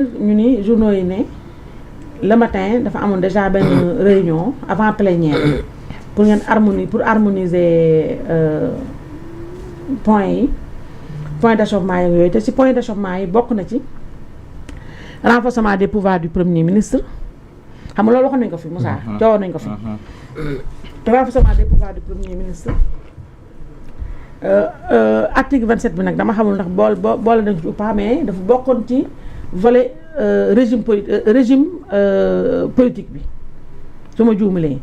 ñu ni journaux yi ne le matin dafa amoon déjà benn réunion avant plénière pour harmoniser point d'achoppement yi yooyu te ci point d'achoppement yi bokk na ci renforcement des pouvoirs du premier ministre xam nga loolu waxoon nañu ko fi Moussa coowoon nañu ko fi te renforcement des pouvoirs du premier ministre article 27 bi nag dama xamul ndax boole nañ ci ou pas mais dafa bokkoon ci volet régime politique bi su ma juumalee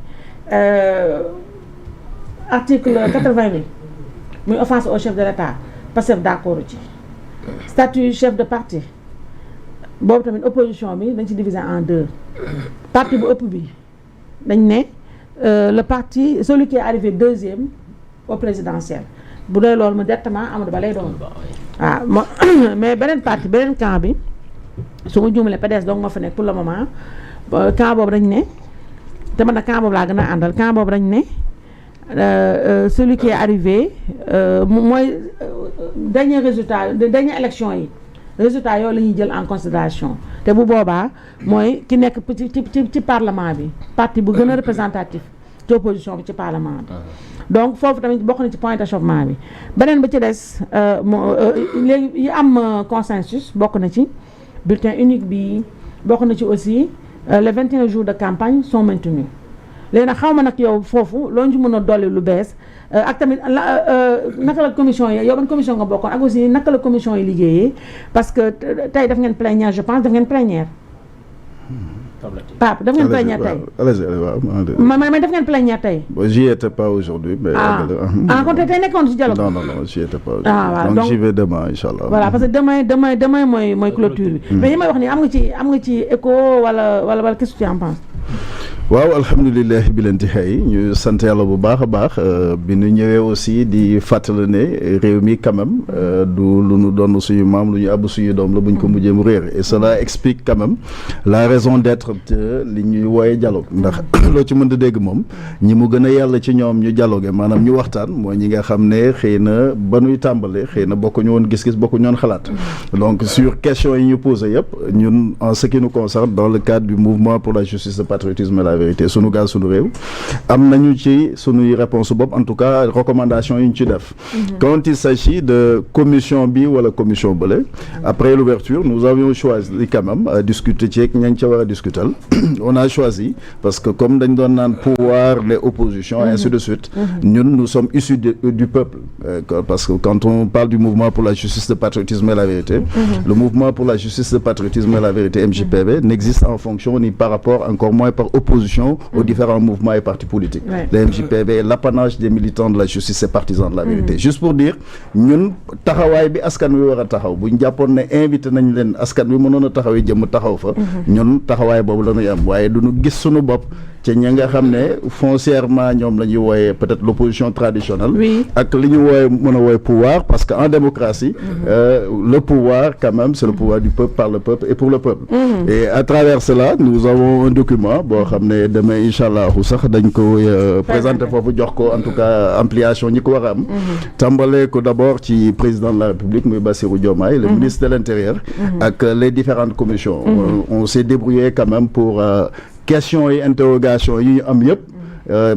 article 80 bi muy offense au chef de l'État Pastef d'accord ci statut chef de parti boobu tamit opposition bi dañ ci diviser en deux parti bu ëpp bi dañ ne le parti celui qui est arrivé deuxième au présidentiel bu dee loolu mu directement Amadou Ba lay doon waaw mais beneen parti beneen camp bi su ma juumalee PDS donc moo fa nekk pour le moment camp boobu dañ ne te man nag camp boobu laa gën a àndal camp boobu dañ ne celui qui est arrivé mooy dernier élection yi résultat yooyu la ñuy jël en considération te bu boobaa mooy ki nekk ci parlement bi parti bu gën a représentatif ci opposition bi ci parlement bi donc foofu tamit bokk na ci point d'achoppement bi beneen ba ci des léegi yi am consensus bokk na ci bulletin unique bi bokk na ci aussi les 21 jours de campagne sont maintenus léegi nag xaw ma nag yow foofu loo ñu mën a dolli lu bees ak tamit naka la commission yi yow ban commission nga bokkoon ak aussi naka la commission yi liggéeyee parce que tey def ngeen plénière je pense def ngeen plénière Pape def ngeen plénière tey mais def ngeen plénière tey j'y étais pas aujourd'hui mais kon tey nekkoon ci dialogue non j'y étais pas aujourd'hui donc j'y vais demain inchallah voilà parce que demain mooy clôture bi mais yi may wax ni am nga ci écho wala qu'est-ce que tu en penses waaw alhamdulilah bil intihaay ñu sant yàlla bu baax a baax bi ñu ñëwee aussi di fàttali ne réew mi quand même du lu ñu doon suñu maam lu ñu àbb suñu doom la buñ ko mujjee mu réer et cela explique quand même la raison d'être de li ñuy wooye dialogue ndax loo ci mën a dégg moom ñi mu gën a yàlla ci ñoom ñu dialogué maanaam ñu waxtaan mooy ñi nga xam ne xëy na ba nuy tàmbale xëy na bokkuñu woon gis-gis bokkuñu woon xalaat donc sur question yi ñu posé yëpp ñun en ce qui nous concerne dans le cadre du mouvement pour la justice, le patriotisme et la vérité sunu gaal sunu réew am nañu ci sunuy réponse bopp en tout cas recommandation yi ñu ci def quand il s'agit de commission bi wala commission bële après l'ouverture nous avions choisi quand même discuter ci ñañ ca war a discuter on a choisi parce que comme dañ doon naan pouvoir les oppositions et ainsi de suite ñun nous sommes issus du peuple parce que quand on parle du mouvement pour la justice, le patriotisme et la vérité le mouvement pour la justice, le patriotisme et la vérité MJPV n'existe en fonction ni par rapport encore moins par opposition aux différents mouvements et partis politiques. Le MJPV est l'apanage des militants de la justice et partisans de la vérité. Juste pour dire ñun taxawaay bi askan wi war a taxaw bu ñu jàppoon ne invité nañ leen askan wi mënoon a taxaw yi jëm taxaw fa ñun taxawaay boobu la ñuy am waaye du ñu gis suñu bopp ci ñi nga xam ne foncièrement ñoom la ñuy wooyee peut-être l'opposition traditionnelle ak li ñu wooye mën a wooye pouvoir parce que en démocratie le pouvoir quand même c'est le pouvoir du peuple par le peuple et pour le peuple et à travers cela nous avons un document boo xam ne demain inchallah sax dañ ko présenter foofu jox ko en tout cas ampliation ñi ko war a am tàmbale ko d'abord ci président de la République muy Bassirou Diomaye le ministre de l'Intérieur ak les différentes commissions on s'est débrouillé quand même pour questions yi interrogations yi ñu am yëpp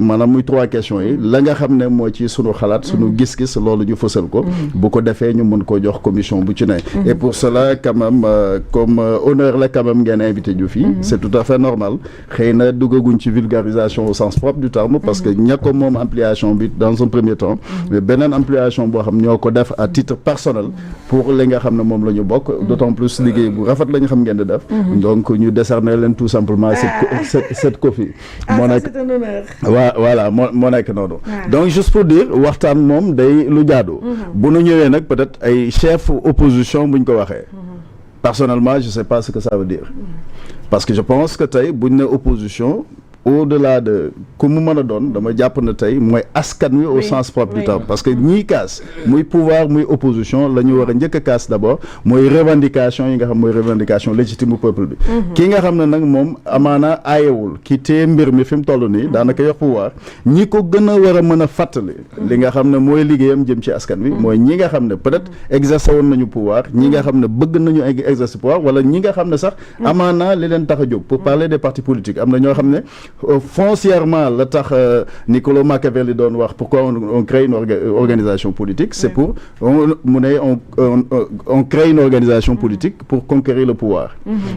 maanaam muy 3 questions yi la nga xam ne moo ci sunu xalaat sunu gis-gis loolu ñu fësal ko bu ko defee ñu mën ko jox commission bu ci ne et pour cela quand même comme honneur la quand même ngeen invité ñu fii c'est tout à fait normal xëy na duggaguñ ci vulgarisation au sens propre du terme parce que ñàkko moom ampliation bi dans un premier temps mais beneen ampliation boo xam ñoo ko def à titre personnel pour li nga xam ne moom la ñu bokk d'autant plus liggéey bu rafet la ñu xam ngeen di def donc ñu décerner leen tout simplement cette copie moo nekk voilà moo nekk noonu donc juste pour dire waxtaan moom day lu jaadu bu nu ñëwee nag peut-être ay chef opposition buñ ko waxee personnellement je sais pas ce que ça veut dire parce que je pense que tey buñ ne opposition au-delà de ku mu mën a doon dama jàpp na tey mooy askan wi au sens propre du terme parce que ñii kaas muy pouvoir muy opposition la ñu war a njëkk a kaas d'abord mooy revendication yi nga xam mooy revendication légitime peuple bi ki nga xam ne nag moom amaana aayewul ki téye mbir mi fi mu toll nii daanaka yor pouvoir ñi ko gën a war a mën a fàttali li nga xam ne mooy liggéeyam jëm ci askan wi mooy ñi nga xam ne peut-être exercer woon nañu pouvoir ñi nga xam ne bëgg nañu exercer pouvoir wala ñi nga xam ne sax amaana li leen tax a jóg pour parler des partis politiques am na ñoo xam ne foncièrement la tax Niccolo Machiavelli doon wax pourquoi on crée une organisation politique c'est pour on crée une organisation politique pour conquérir le pouvoir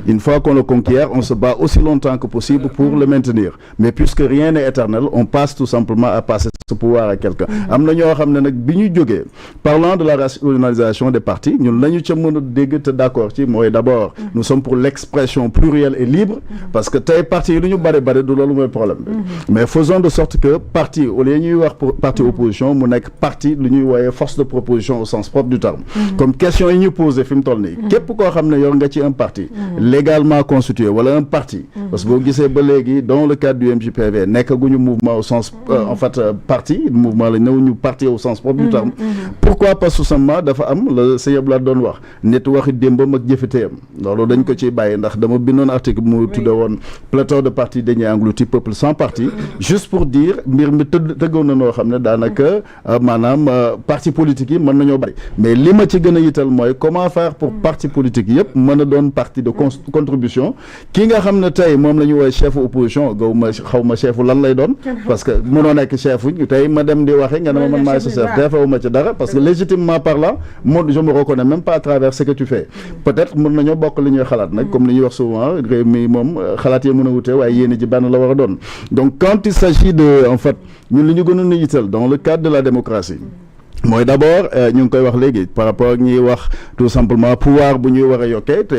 une fois qu'on le conquiert on se bat aussi longtemps que possible pour le maintenir mais puisque rien n'est éternel on passe tout simplement à passer ce pouvoir à quelqu'un am na ñoo xam ne nag bi ñu jógee parlant de la rationalisation des partis ñun la ñu ca mën a dégg te d'accord ci mooy d'abord nous sommes pour l'expression plurielle et libre parce que tey parti yi lu ñu bari du loolu mooy problème bi mais faisons de sorte que parti au lieu ñuy wax pour parti opposition mu nekk parti lu ñuy wooyee force de proposition au sens propre du terme comme question yi ñu posé fi mu toll nii képp koo xam ne yor nga ci un parti légalement constitué wala un parti parce que boo gisee ba léegi dans le cadre du MJPV nekkaguñu mouvement au sens en fait parti mouvement la ñëw ñu parti au sens propre du terme pourquoi parce que tout simplement dafa am la sëñ Abdoulaye doon wax nit waxi démbam ak jëfiteyam loolu dañ ko ciy bàyyi ndax dama bindoon article mu tudde woon pléthore de partis dañuy englouti peuple sans parti juste pour dire mbir mi tëggoon na noo xam ne daanaka maanaam parti politique yi mën nañoo bari mais li ma ci gën a yital mooy comment faire pour parti politique yëpp mën a doon parti de contribution ki nga xam ne tey moom la ñu woowee chef opposition gaw ma xaw ma chefu lan lay doon parce que mënoo nekk chef tey ma dem di waxe nga ne ma man maay sa chef defewuma ci dara parce que légitimement parlant moi je me reconnais même pas à travers ce que tu fais peut-être mën nañoo bokk li ñuy xalaat nag comme li ñuy wax souvent réew mi moom xalaat yi mën a wute waaye yéene ji benn la war a doon donc quand il s'agit de en fait ñun li ñu gënoon a yitteel dans le cadre de la démocratie mooy d'abord ñu ngi koy wax léegi par rapport ak ñuy wax tout simplement pouvoir bu ñuy war a yokkee te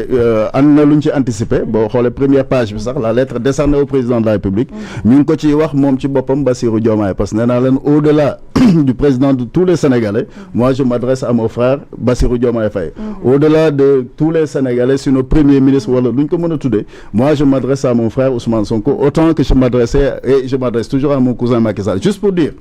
am na lu ñu ci anticiper boo xoolee première page bi sax la lettre décernée au président de la République ñu ngi ko ciy wax moom ci boppam Bassirou Diomaye parce que nee naa leen au-delà du président de tous les Sénégalais moi je m'adresse à mon frère Bassirou Diomaye Faye au-delà de tous les Sénégalais sur nos premiers ministres wala lu ñu ko mën a tuddee moi je m'adresse à mon frère Ousmane Sonko autant que je m'adressais et je m'adresse toujours à mon cousin Macky Sall juste pour dire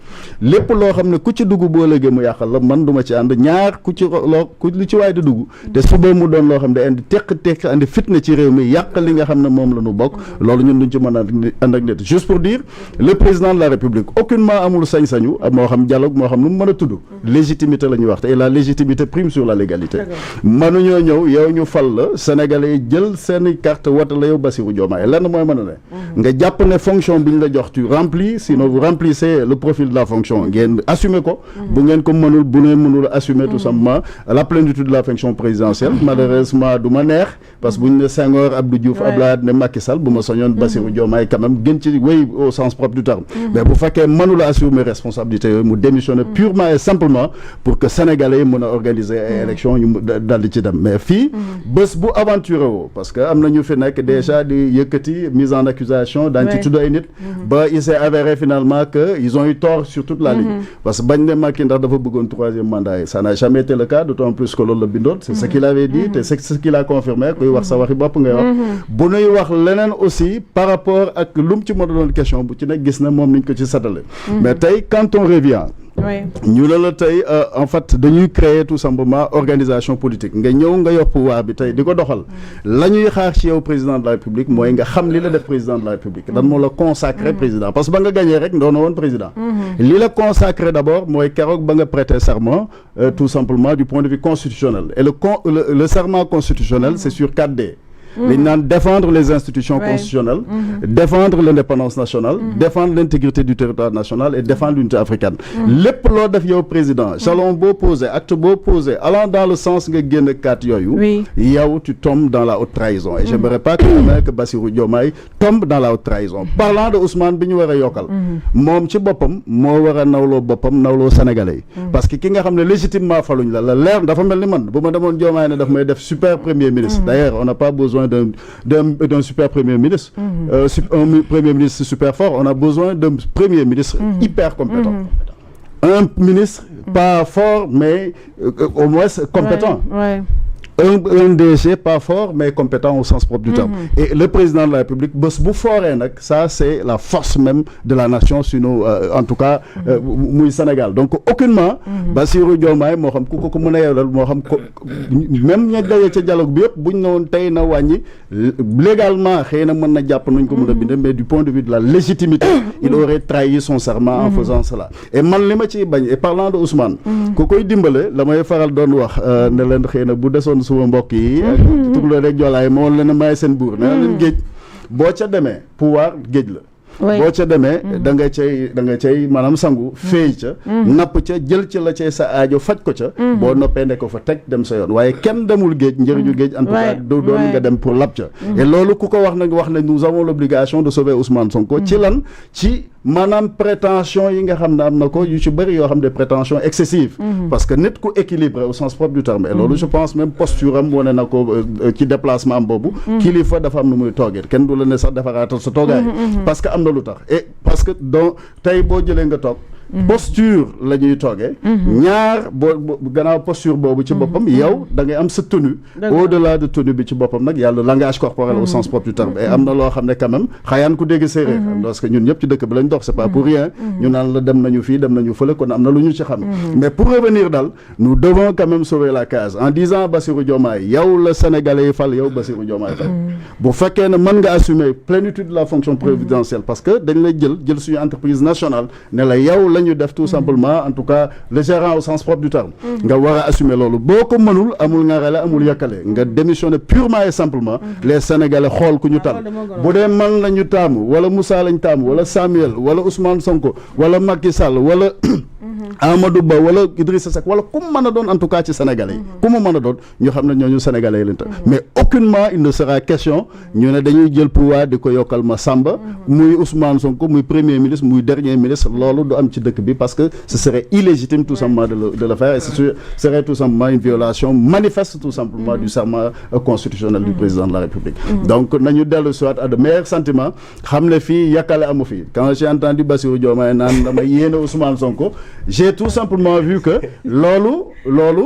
lépp loo xam ne ku ci dugg boo léegi mu yàqal la man duma ci ànd ñaar ku ci lu ci waay di dugg te suba mu doon loo xam ne indi teq andi fitna ci réew mi yàq li nga xam ne moom la ñu bokk loolu ñun duñ ci mën a ànd ak nit juste pour dire le président de la République aucunement amul sañ-sañu moo xam dialogue moo xam nu mu mën a tudd légitimité la ñuy wax te et la légitimité prime sur la légalité mënuñoo ñëw yow ñu fal la Sénégalais yi jël seeni carte wote la yow Bassirou Diomaye lenn mooy mën a ne nga jàpp ne fonction bi ñu la jox tu remplis sinon vous remplissez le profil de la fonction ngeen assumer ko bu ngeen ko mënul bu ngeen mënul assumer tout simplement la plénitude de la fonction présidentielle malheureusement du ma neex parce que bu ñu ne Senghor Abdou Diouf Abdoulaye ne Macky Sall bu ma soñoon Bassirou Diomaye quand même gën ci wéy au sens propre du terme mais bu fekkee mënul assumer responsabilité yooyu mu démissionner purement et simplement pour que Sénégalais yi mën a organiser ay élections ñu dal di ci dem mais fii bés bu aventuré woo parce que am na ñu fi nekk déjà di yëkkati mise en accusation daañu ci tudd ay nit ba il s'est avéré finalement que ils ont eu tort sur toute la ligne parce que bañ ne Macky ndax dafa bëggoon troisième mandat yi ça n'a jamais été le cas d'autant plus que loolu la bindoon c'est ce qu'il avait dit te c'est ce qu'il a confirmé kuy wax sa waxi bopp ngay wax bu nuy wax leneen aussi par rapport ak lu mu ci mën a doon question bu ci nekk gis na moom niñ ko ci satale mais tey quand on revient ñu ne la tey en fait dañuy créer tout simplement organisation politique nga ñëw nga yor pouvoir bi tey di ko doxal la ñuy xaar ci yow président de la République mooy nga xam li la def président de la République lan moo la consacré président parce que ba nga gagné rek doona woon président li la consacré d'abord mooy keroog ba nga prêter serment tout simplement du point de vue constitutionnel et le serment constitutionnel c'est sur 4D dañ naan défendre les institutions constitutionnelles défendre l'indépendance nationale défendre l'intégrité du territoire national et défendre l'unité africaine lépp loo def yow président jalon boo posé acte boo posé allant dans le sens nga génn kat yooyu yow tu tombes dans la haute trahison et j'aimerais pas que Bassirou Diomaye tombe dans la haute trahison parlant de Ousmane bi ñu war a yokkal moom ci boppam moo war a nawloo boppam nawloo sénégalais yi parce que ki nga xam ne légitimement faluñ la leer dafa mel ni man bu ma demoon Diomaye ne daf may def super premier ministre d'ailleurs on n'a pas besoin d'un super premier ministre un premier ministre super fort on a besoin d'un premier ministre hyper compétent un ministre pas fort mais au moins compétent un DG pas fort mais compétent au sens propre du terme. Et le président de la République bés bu fooree nag ça c'est la force même de la nation sinon en tout cas muy Sénégal donc aucunement Bassirou Diomaye moo xam ku ko mën a yeewal moo xam ko même ña daje ca dialogue bi yëpp buñ ne woon tey na wàññi légalement xëy na mën na jàpp nuñ ko mën a bindee mais du point de vue de la légitimité il aurait trahi son serment en faisant cela et man li ma ciy bañ et parlant de Ousmane ku koy dimbale la may faral doon wax ne leen xëy na bu desoon suma mbokk yi tugloo rek joolaay moo leen a may seen buur ne leen géej boo ca demee pouvoir géej la boo ca demee da nga cay maanaam sangu féey ca napp ca jël ca la cay sa aajo faj ko ca boo noppee ne ko fa teg dem sa yoon waaye kenn demul géej njëriñu géej en tout cas du doon nga dem pour lab ca et loolu ku ko wax nag wax ne nous avons l'obligation de sauver Ousmane Sonko ci lan ci maanaam prétention yi nga xam ne am na ko yu ci bëri yoo xam des prétentions excessives parce que nit ku équilibré au sens propre du terme et loolu je pense même posture am wane na ko ci déplacement am boobu kilifa dafa am nu muy toogee kenn du la ne sax defaraatal sa toogaay parce que am na lu tax et parce que donc tey boo jëlee nga toog posture la ñuy toogee ñaar boo gannaaw posture boobu ci boppam yow da ngay am sa tenue au-delà de tenue bi ci boppam nag yàlla langage corporel au sens propre du terme et am na loo xam ne quand même xayaan ku dégg séeréer parce que ñun ñëpp ci dëkk bi lañ dox c'est pas pour rien ñu naan la dem nañu fii dem nañu fële kon am na lu ñu ci xam mais pour revenir daal nous devons quand même sauver la case en disant Bassirou Diomaye yow la Sénégalais yi fal yow Bassirou Diomaye fal bu fekkee ne mën nga assumer plénitude de la fonction présidentielle parce que dañ lay jël suñu entreprise nationale ne la yow ñu def tout simplement en tout cas le gérant au sens propre du terme nga war a assumer loolu boo ko mënul amul ngarale amul yàkkale nga démissionner purement et simplement les Sénégalais xool ku ñu tànn bu dee man la ñu taamu wala Moussa lañ taamu wala Samuel wala Ousmane Sonko wala Macky Sall wala Amadou Ba wala Idrissa Seck wala ku mu mën a doon en tout cas ci Sénégalais yi ku mu mën a doon ñu xam ne ñooñu Sénégalais yi lañ tax mais aucunement il ne sera question ñu ne dañuy jël pouvoir di ko yokkal ma Samba muy Ousmane Sonko muy premier ministre muy dernier ministre loolu du am ci dëkk bi parce que ce serait illégitime tout simplement de le faire et ce serait tout simplement une violation manifeste tout simplement du serment constitutionnel du président de la République donc nañu dellu soit à de meilleurs sentiments xam ne fii yàkkale amu fii quand j'ai entendu Bassirou Diomaye naan dama yéene Ousmane Sonko j'ai tout simplement vu que loolu